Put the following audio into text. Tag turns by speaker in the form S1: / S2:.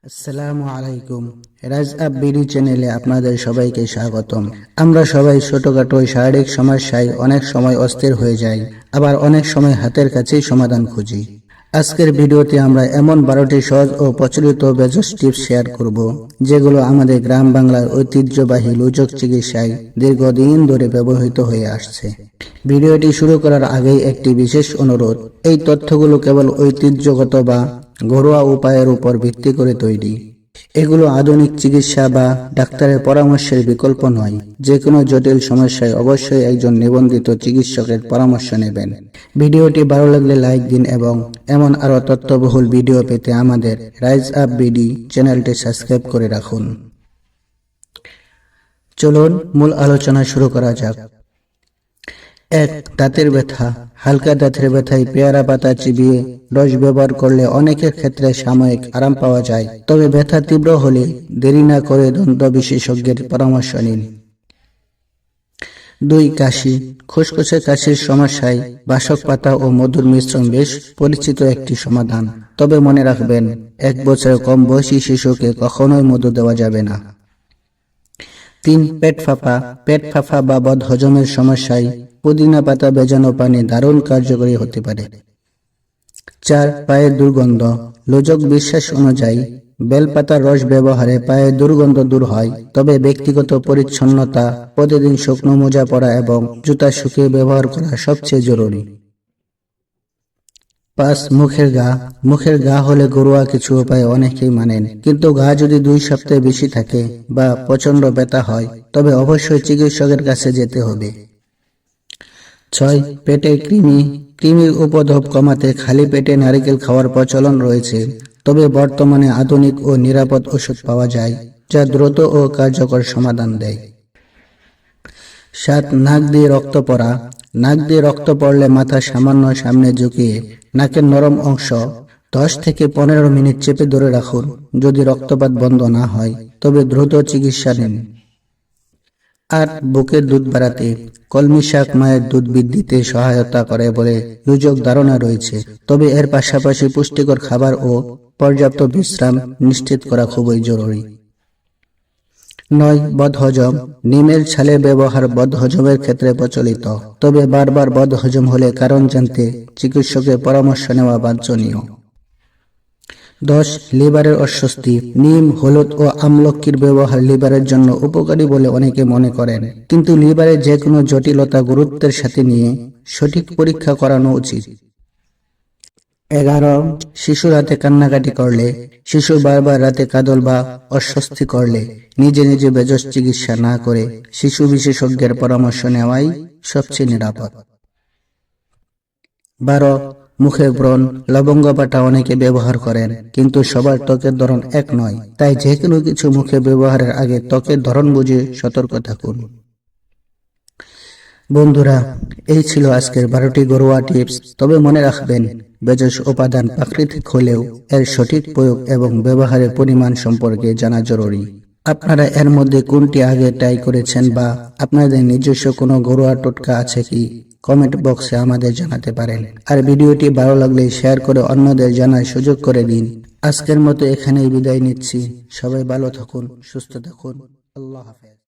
S1: আসসালামু আলাইকুম। রাজ up BD চ্যানেলে আপনাদের সবাইকে স্বাগতম। আমরা সবাই ছোটখাটো শারীরিক সমস্যায় অনেক সময় অস্থির হয়ে যাই, আবার অনেক সময় হাতের কাছেই সমাধান খুঁজি। আজকের ভিডিওতে আমরা এমন 12টি সহজ ও প্রচলিত বেজস টিপস শেয়ার করব, যেগুলো আমাদের গ্রাম বাংলার ঐতিহ্যবাহী লুচক চিকিৎসায় দীর্ঘদিন ধরে ব্যবহৃত হয়ে আসছে। ভিডিওটি শুরু করার আগেই একটি বিশেষ অনুরোধ, এই তথ্যগুলো কেবল ঐতিহ্যগত বা ঘরোয়া উপায়ের উপর ভিত্তি করে তৈরি। এগুলো আধুনিক চিকিৎসা বা ডাক্তারের পরামর্শের বিকল্প নয়। যে কোনো জটিল সমস্যায় অবশ্যই একজন নিবন্ধিত চিকিৎসকের পরামর্শ নেবেন। ভিডিওটি ভালো লাগলে লাইক দিন এবং এমন আরও তথ্যবহুল ভিডিও পেতে আমাদের রাইজ আপ বিডি চ্যানেলটি সাবস্ক্রাইব করে রাখুন। চলুন মূল আলোচনা শুরু করা যাক। 1. দাঁতের ব্যথা। হালকা দাঁতের ব্যথায় পেয়ারা পাতা চিবিয়ে রস ব্যবহার করলে অনেকের ক্ষেত্রে সাময়িক আরাম পাওয়া যায়, তবে ব্যথা তীব্র হলে দেরি না করে দন্ত বিশেষজ্ঞের পরামর্শ নিন। 2. কাশি। খুসখুসে কাশির সমস্যায় বাসক পাতা ও মধুর মিশ্রণ বেশ পরিচিত একটি সমাধান, তবে মনে রাখবেন 1 বছরের কম বয়সী শিশুকে কখনোই মধু দেওয়া যাবে না। 3. পেট ফাঁপা। পেট ফাঁপা বা বদহজমের সমস্যায় পুদিনা পাতা ভেজানো পানি দারুণ কার্যকরী হতে পারে। 4. পায়ের দুর্গন্ধ। লোজক বিশ্বাস অনুযায়ী বেলপাতার রস ব্যবহারে পায়ের দুর্গন্ধ দূর হয়, তবে ব্যক্তিগত পরিচ্ছন্নতা, প্রতিদিন শুকনো মোজা পরা এবং জুতা শুকিয়ে ব্যবহার করা সবচেয়ে জরুরি। 5. মুখের ঘা। মুখের ঘা হলে ঘরোয়া কিছু উপায় অনেকেই মানেন, কিন্তু ঘা যদি 2 সপ্তাহে বেশি থাকে বা প্রচন্ড ব্যথা হয়, তবে অবশ্যই চিকিৎসকের কাছে যেতে হবে। 6. পেটে কৃমি। কৃমির উপদ্রব কমাতে খালি পেটে নারকেল খাওয়ার প্রচলন রয়েছে, তবে বর্তমানে আধুনিক ও নিরাপদ ওষুধ পাওয়া যায় যা দ্রুত ও কার্যকর সমাধান দেয়। 7. নাক দিয়ে রক্ত পড়া। নাক দিয়ে রক্ত পড়লে মাথা সামান্য সামনে ঝুঁকিয়ে নাকের নরম অংশ 10 থেকে 15 মিনিট চেপে ধরে রাখুন। যদি রক্তপাত বন্ধ না হয়, তবে দ্রুত চিকিৎসা নিন। 8. বুকের দুধ বাড়াতে। কলমি শাক মায়ের দুধ বৃদ্ধিতে সহায়তা করে বলে লুজক ধারণা রয়েছে, তবে এর পাশাপাশি পুষ্টিকর খাবার ও পর্যাপ্ত বিশ্রাম নিশ্চিত করা খুবই জরুরি। 9. বদহজম। নিমের ছালের ব্যবহার বদহজমের ক্ষেত্রে প্রচলিত, তবে বারবার বদহজম হলে কারণ জানতে চিকিৎসকের পরামর্শ নেওয়া বাঞ্ছনীয়। 10. লিভারের অস্বস্তি। নিম, হলুদ ও আমলকির ব্যবহার লিভারের জন্য উপকারী বলে অনেকে মনে করেন, কিন্তু লিভারের যে কোনো জটিলতা গুরুত্বের সাথে নিয়ে সঠিক পরীক্ষা করানো উচিত। 11. শিশু রাতে কান্নাকাটি করলে। শিশু বারবার রাতে কাঁদল বা অস্বস্তি করলে নিজে নিজে বেজস চিকিৎসা না করে শিশু বিশেষজ্ঞের পরামর্শ নেওয়াই সবচেয়ে নিরাপদ। 12. মুখের ব্রণ। লবঙ্গ বাটা অনেকে ব্যবহার করেন, কিন্তু সবার ত্বকের ধরন এক নয়, তাই যে কোনো কিছু মুখে ব্যবহারের আগে ত্বকের ধরন বুঝে সতর্ক থাকুন। বন্ধুরা, এই ছিল আজকের 12টি ঘরোয়া টিপস, তবে মনে রাখবেন বেজস উপাদান প্রাকৃতিক হলেও এর সঠিক প্রয়োগ এবং ব্যবহারের পরিমাণ সম্পর্কে জানা জরুরি। আপনারা এর মধ্যে কোনটি আগে ট্রাই করেছেন বা আপনাদের নিজস্ব কোনো ঘরোয়া টোটকা আছে কি, কমেন্ট বক্সে আমাদের জানাতে পারেন। আর ভিডিওটি ভালো লাগলে শেয়ার করে অন্যদের জানার সুযোগ করে দিন। আজকের মতো এখানেই বিদায় নিচ্ছি। সবাই ভালো থাকুন, সুস্থ থাকুন। আল্লাহ হাফেজ।